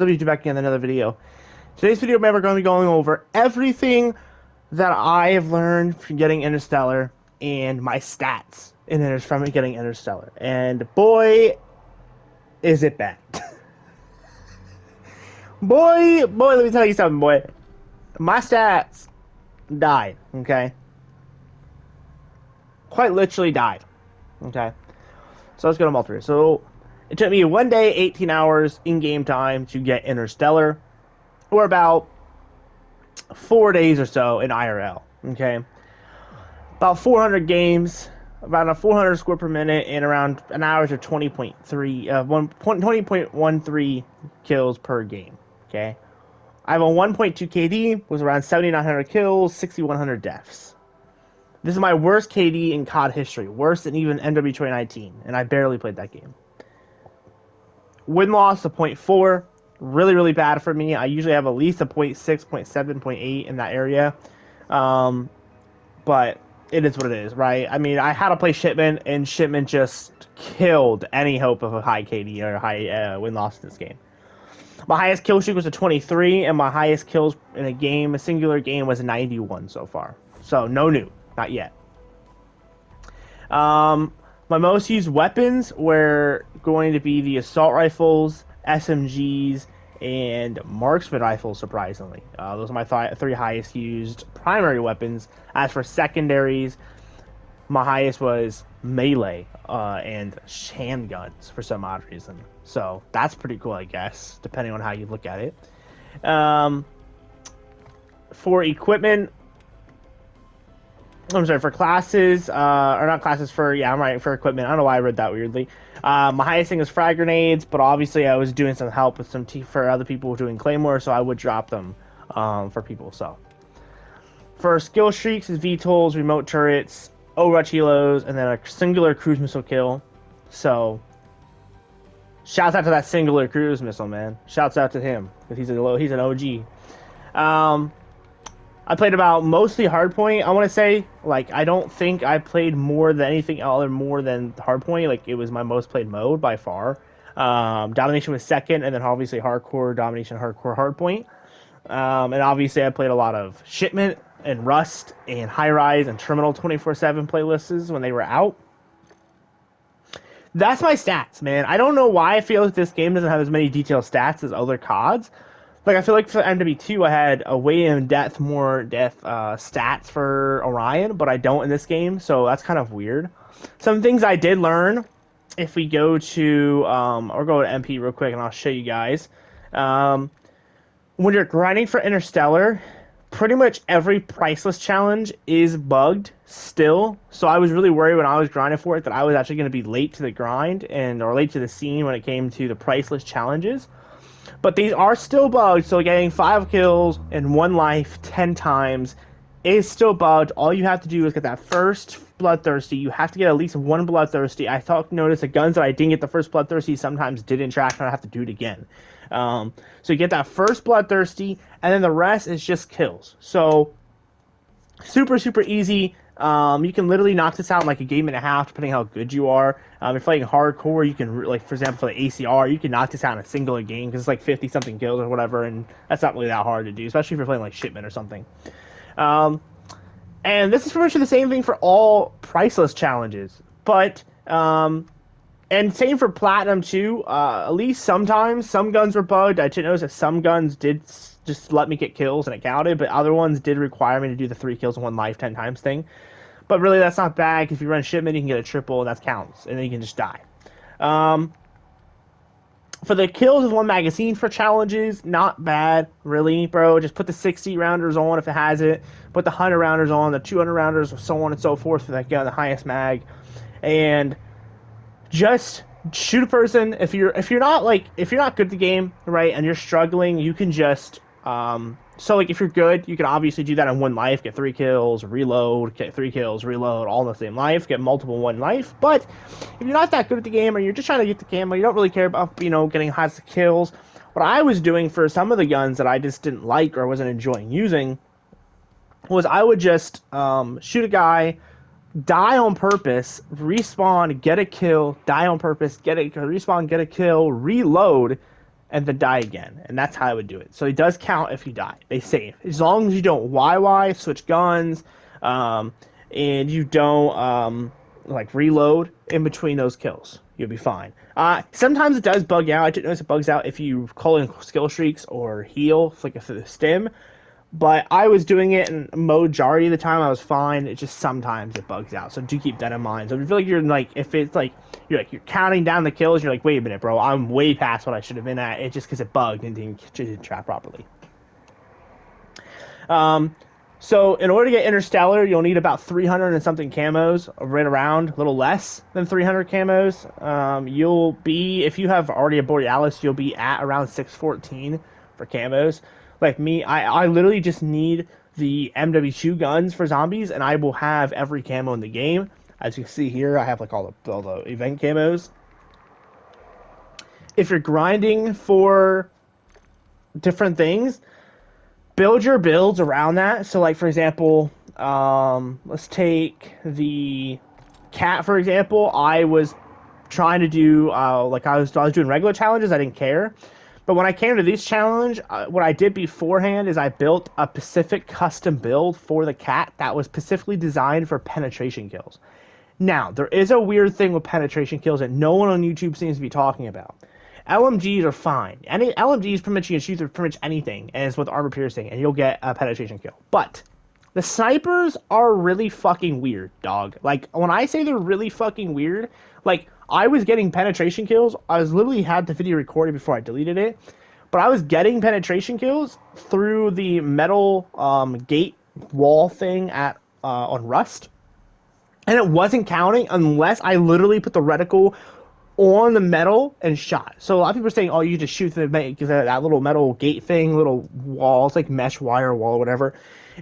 Let me do back in another video. Today's video, man, we're going to be going over everything that I have learned from getting Interstellar and my stats from getting Interstellar. And boy, is it bad. boy, let me tell you something, boy. My stats died, okay? Quite literally died, okay? So let's go to multiplayer. So it took me 1 day, 18 hours in game time to get Interstellar, or about 4 days or so in IRL. Okay, about 400 games, about a 400 score per minute, and around an average of 20.13 kills per game. Okay, I have a 1.2 KD, was around 7,900 kills, 6,100 deaths. This is my worst KD in COD history, worse than even MW 2019, and I barely played that game. Win loss of 0.4, really bad for me. I usually have at least a 0.6, 0.7, 0.8 in that area. But it is what it is, right? I mean, I had to play Shipment, and Shipment just killed any hope of a high KD or high win-loss in this game. My highest kill streak was a 23, and my highest kills in a singular game, was a 91 so far. So, no new. Not yet. My most used weapons were going to be the assault rifles, SMGs, and marksman rifles, surprisingly. Those are my three highest used primary weapons. As for secondaries, my highest was melee and handguns for some odd reason. So that's pretty cool, I guess, depending on how you look at it. For equipment, I'm sorry, for classes, or not classes, for equipment. I don't know why I read that weirdly. My highest thing is frag grenades, but obviously I was doing some help with for other people doing claymore, so I would drop them for people. So for skill streaks is VTOLs, remote turrets, Overwatch helos, and then a singular cruise missile kill. So shouts out to that singular cruise missile, man. Shouts out to him because he's an OG. I played about mostly hardpoint. I want to say, like, I don't think I played more than anything other more than hardpoint. Like, it was my most played mode by far. Domination was second, and then obviously hardcore, domination, hardcore, hardpoint. And obviously I played a lot of Shipment and Rust and High Rise and Terminal 24/7 playlists when they were out. That's my stats, man. I don't know why I feel like this game doesn't have as many detailed stats as other CODs. Like, I feel like for MW2, I had a more depth stats for Orion, but I don't in this game, so that's kind of weird. Some things I did learn, if we go to, or go to MP real quick, and I'll show you guys. When you're grinding for Interstellar, pretty much every priceless challenge is bugged still. So I was really worried when I was grinding for it that I was actually going to be late to the grind or late to the scene when it came to the priceless challenges. But these are still bugged, so getting 5 kills in 1 life 10 times is still bugged. All you have to do is get that first Bloodthirsty. You have to get at least 1 Bloodthirsty. I noticed the guns that I didn't get the first Bloodthirsty sometimes didn't track, and I have to do it again. So you get that first Bloodthirsty, and then the rest is just kills. So super easy. You can literally knock this out in like a game and a half, depending how good you are. If you're playing hardcore, you can, like, for example, for the ACR, you can knock this out in a singular game because it's like 50-something kills or whatever, and that's not really that hard to do, especially if you're playing like Shipment or something. And this is pretty much the same thing for all priceless challenges, but and same for Platinum too. At least sometimes some guns were bugged. I did notice that some guns did just let me get kills and it counted, but other ones did require me to do the 3 kills in 1 life 10 times thing. But really, that's not bad, because if you run Shipment, you can get a triple, and that counts, and then you can just die. For the kills with 1 magazine for challenges, not bad, really, bro. Just put the 60 rounders on if it has it. Put the 100 rounders on, the 200 rounders, so on and so forth for that gun, the highest mag, and just shoot a person. If you're not good at the game, right, and you're struggling, you can just so, like, if you're good, you can obviously do that in 1 life, get 3 kills, reload, get 3 kills, reload, all in the same life, get multiple 1 life. But if you're not that good at the game, or you're just trying to get the camo, you don't really care about, getting lots of kills. What I was doing for some of the guns that I just didn't like or wasn't enjoying using was I would just shoot a guy, die on purpose, respawn, get a kill, die on purpose, respawn, get a kill, reload, and then die again. And that's how I would do it. So it does count if you die. They save. As long as you don't YY, switch guns, um, and you don't like reload in between those kills. You'll be fine. Sometimes it does bug out. I did notice it bugs out if you call in skill streaks or heal, like if the stim. But I was doing it in majority of the time. I was fine. It just sometimes it bugs out. So do keep that in mind. So if you feel like you're like, if it's like you're counting down the kills, you're like, wait a minute, bro, I'm way past what I should have been at. It's just because it bugged and didn't trap properly. Um, so in order to get interstellar, you'll need about 300 and something camos, right around a little less than 300 camos. You'll be, if you have already a Borealis, you'll be at around 614 for camos. Like me, I literally just need the MW2 guns for zombies, and I will have every camo in the game. As you can see here, I have like all the event camos. If you're grinding for different things, build your builds around that. So, like for example, let's take the cat for example. I was trying to do like I was doing regular challenges. I didn't care, but when I came to this challenge, what I did beforehand is I built a specific custom build for the cat that was specifically designed for penetration kills. Now, there is a weird thing with penetration kills that no one on YouTube seems to be talking about. LMGs are fine. Any LMGs pretty much you can shoot through pretty much anything, and it's with armor piercing, and you'll get a penetration kill. But the snipers are really fucking weird, dog. Like when I say they're really fucking weird, like I was getting penetration kills. I was literally had the video recorded before I deleted it, but I was getting penetration kills through the metal gate wall thing at on Rust, and it wasn't counting unless I literally put the reticle on the metal and shot. So a lot of people are saying, "Oh, you just shoot the because that little metal gate thing, little wall, it's like mesh wire wall, or whatever.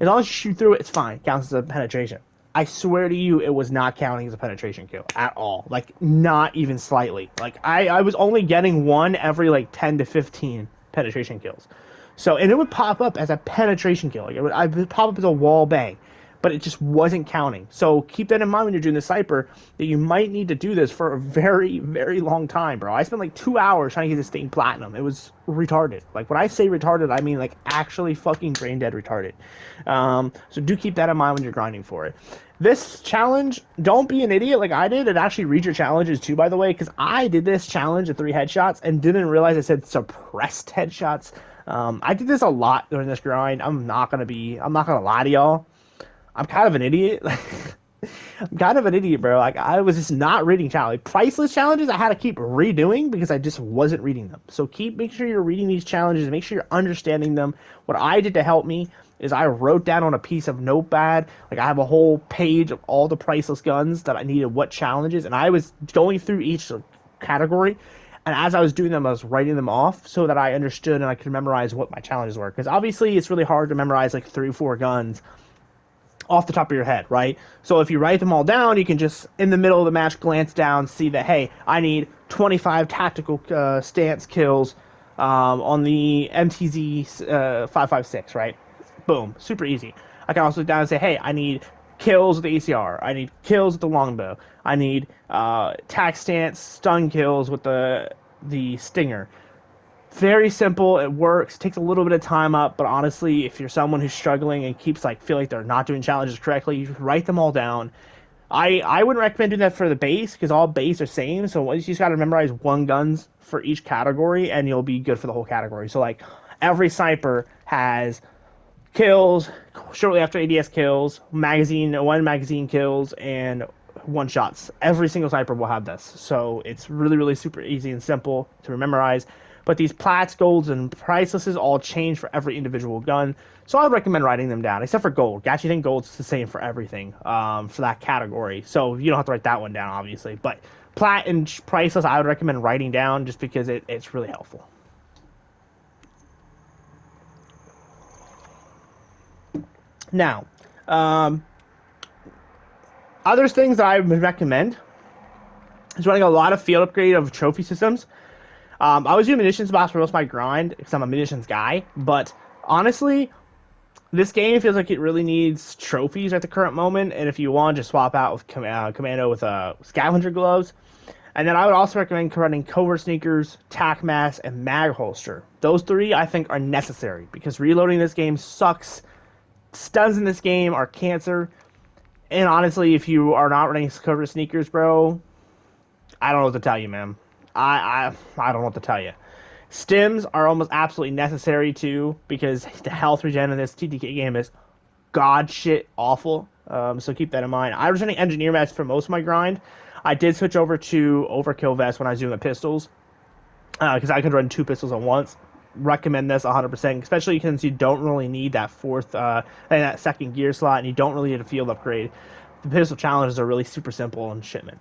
As long as you shoot through it, it's fine. It counts as a penetration." I swear to you, it was not counting as a penetration kill at all. Like not even slightly. Like I was only getting one every like 10 to 15 penetration kills. So and it would pop up as a penetration kill. Like I would pop up as a wall bang, but it just wasn't counting. So keep that in mind when you're doing the Cypher, that you might need to do this for a very, very long time, bro. I spent like 2 hours trying to get this thing platinum. It was retarded. Like when I say retarded, I mean like actually fucking brain dead retarded. So do keep that in mind when you're grinding for it. This challenge, don't be an idiot like I did and actually read your challenges too, by the way, because I did this challenge of 3 headshots and didn't realize I said suppressed headshots. I did this a lot during this grind. I'm not gonna lie to y'all. I'm kind of an idiot. I'm kind of an idiot, bro. Like I was just not reading challenges. Priceless challenges I had to keep redoing because I just wasn't reading them. So make sure you're reading these challenges, make sure you're understanding them. What I did to help me is I wrote down on a piece of notepad, like I have a whole page of all the priceless guns that I needed, what challenges, and I was going through each category. And as I was doing them, I was writing them off so that I understood and I could memorize what my challenges were. Because obviously, it's really hard to memorize like 3 or 4 guns off the top of your head, right? So if you write them all down, you can just in the middle of the match glance down, see that hey, I need 25 tactical stance kills on the MTZ 556, right? Boom, super easy. I can also look down and say, hey, I need kills with the ACR. I need kills with the longbow. I need tac stance stun kills with the stinger. Very simple. It works. Takes a little bit of time up, but honestly, if you're someone who's struggling and keeps like feel like they're not doing challenges correctly, you write them all down. I wouldn't recommend doing that for the base because all base are same. So you just got to memorize 1 guns for each category, and you'll be good for the whole category. So like every sniper has kills shortly after ADS kills, 1 magazine kills, and 1 shots. Every single sniper will have this. So it's really, really super easy and simple to memorize. But these plats, golds, and pricelesses all change for every individual gun. So I would recommend writing them down, except for gold. Gachi and gold's the same for everything for that category. So you don't have to write that one down, obviously. But plat and priceless, I would recommend writing down just because it's really helpful. Now, other things that I would recommend is running a lot of field upgrade of trophy systems. I was doing munitions box for most of my grind because I'm a munitions guy, but honestly, this game feels like it really needs trophies at the current moment, and if you want, just swap out with Commando with scavenger gloves. And then I would also recommend running covert sneakers, tac mask, and mag holster. Those three I think are necessary because reloading this game sucks. Stuns in this game are cancer. And honestly, if you are not running covert sneakers, bro, I don't know what to tell you, man. I don't know what to tell you. Stims are almost absolutely necessary too because the health regen in this TTK game is god shit awful. So keep that in mind. I was running engineer vest for most of my grind. I did switch over to overkill vest when I was doing the pistols because I could run two pistols at once. Recommend this 100%, especially since you don't really need that fourth and that second gear slot, and you don't really need a field upgrade. The pistol challenges are really super simple in shipment.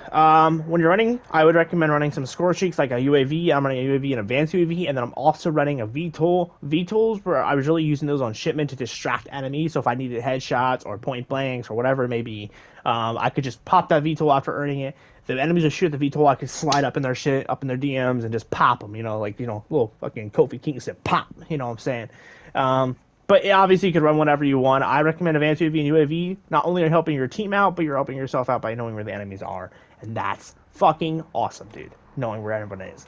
When you're running, I would recommend running some score streaks like a UAV. I'm running a UAV and advanced UAV, and then I'm also running a VTOL. VTOLs, where I was really using those on shipment to distract enemies. So if I needed headshots or point blanks or whatever it may be, I could just pop that VTOL after earning it. If the enemies would shoot the VTOL, I could slide up in their shit, up in their DMs, and just pop them. Little fucking Kofi Kingston pop. You know what I'm saying? But yeah, obviously, you could run whatever you want. I recommend Advanced UAV and UAV. Not only are helping your team out, but you're helping yourself out by knowing where the enemies are. And that's fucking awesome, dude. Knowing where everyone is.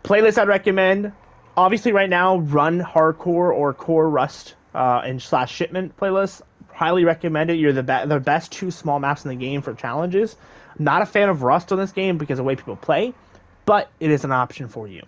Playlist I'd recommend. Obviously, right now, run Hardcore or Core Rust and / Shipment playlist. Highly recommend it. You're the best two small maps in the game for challenges. Not a fan of Rust on this game because of the way people play, but it is an option for you.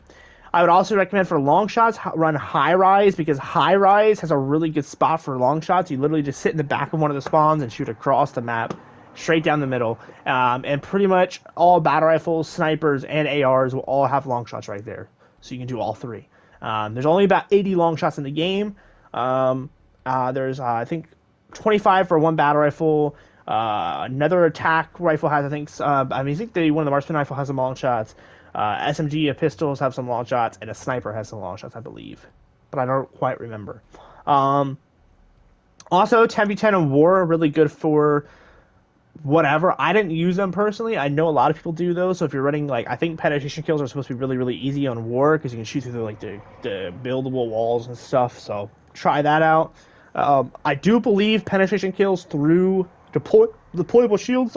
I would also recommend for long shots, run High Rise because High Rise has a really good spot for long shots. You literally just sit in the back of one of the spawns and shoot across the map, straight down the middle. And pretty much all battle rifles, snipers, and ARs will all have long shots right there. So you can do all three. There's only about 80 long shots in the game. There's, I think, 25 for one battle rifle. Another attack rifle has, I think one of the marksman rifle has some long shots. SMG pistols have some long shots, and a sniper has some long shots, I believe, but I don't quite remember. Also, 10v10 and war are really good for whatever. I didn't use them personally. I know a lot of people do those. So if you're running, I think penetration kills are supposed to be really, really easy on war because you can shoot through the buildable walls and stuff. So try that out. I do believe penetration kills through deployable shields,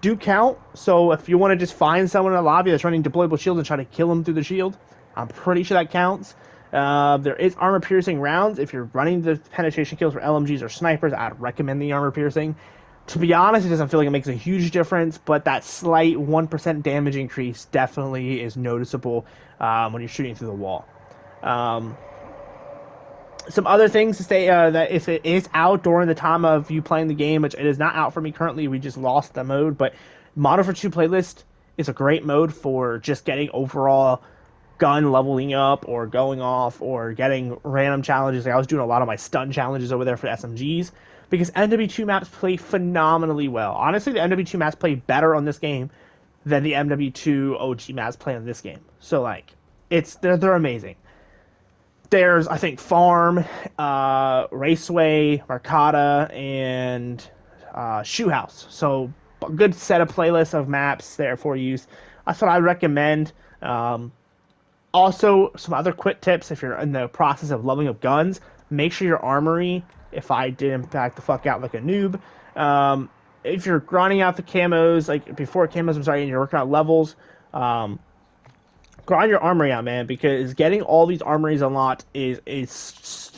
do count. So if you want to just find someone in a lobby that's running deployable shields and try to kill them through the shield, I'm pretty sure that counts. There is armor piercing rounds. If you're running the penetration kills for LMGs or snipers, I'd recommend the armor piercing. To be honest, it doesn't feel like it makes a huge difference, but that slight 1% damage increase definitely is noticeable when you're shooting through the wall. Some other things to say that if it is out during the time of you playing the game, which it is not out for me currently, we just lost the mode, but Modern Warfare 2 playlist is a great mode for just getting overall gun leveling up or going off or getting random challenges. I was doing a lot of my stun challenges over there for SMGs because MW2 maps play phenomenally well. Honestly, the MW2 maps play better on this game than the MW2 OG maps play on this game. So they're amazing. There's, I think, Farm, Raceway, Mercata, and Shoe House. So a good set of playlists of maps there for use. That's what I recommend. Also, some other quick tips if you're in the process of leveling up guns. Make sure your armory, if I didn't back the fuck out like a noob, if you're grinding out the camos, and you're working out levels, grind your armory out, man, because getting all these armories unlocked is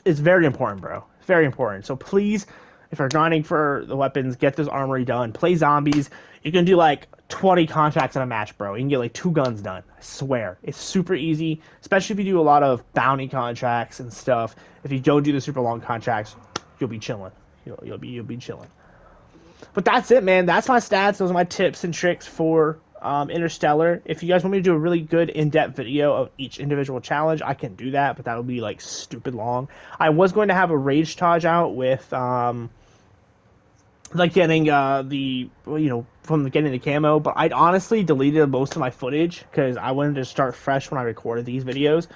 very important, bro. It's very important. So please, if you're grinding for the weapons, get this armory done. Play zombies. You can do 20 contracts in a match, bro. You can get 2 guns done. I swear. It's super easy, especially if you do a lot of bounty contracts and stuff. If you don't do the super long contracts, you'll be chilling. You'll be chilling. But that's it, man. That's my stats. Those are my tips and tricks for Interstellar. If you guys want me to do a really good in-depth video of each individual challenge, I can do that, but that'll be stupid long. I was going to have a rage Taj out with getting from getting the camo, but I'd honestly deleted most of my footage because I wanted to start fresh when I recorded these videos.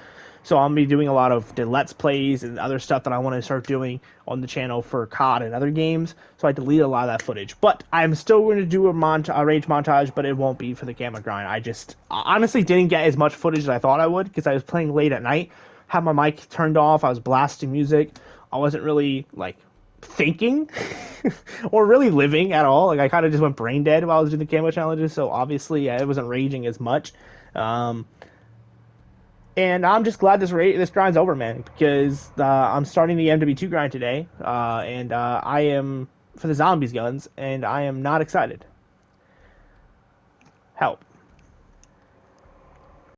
So I'm gonna be doing a lot of the Let's Plays and other stuff that I want to start doing on the channel for COD and other games. So I deleted a lot of that footage. But I'm still going to do a rage montage, but it won't be for the camera grind. I honestly didn't get as much footage as I thought I would because I was playing late at night, had my mic turned off, I was blasting music. I wasn't really thinking or really living at all. Like I kind of just went brain dead while I was doing the camo challenges, so obviously yeah, it wasn't raging as much. Um, and I'm just glad this grind's over, man, because I'm starting the MW2 grind today, and I am for the zombies guns, and I am not excited. Help.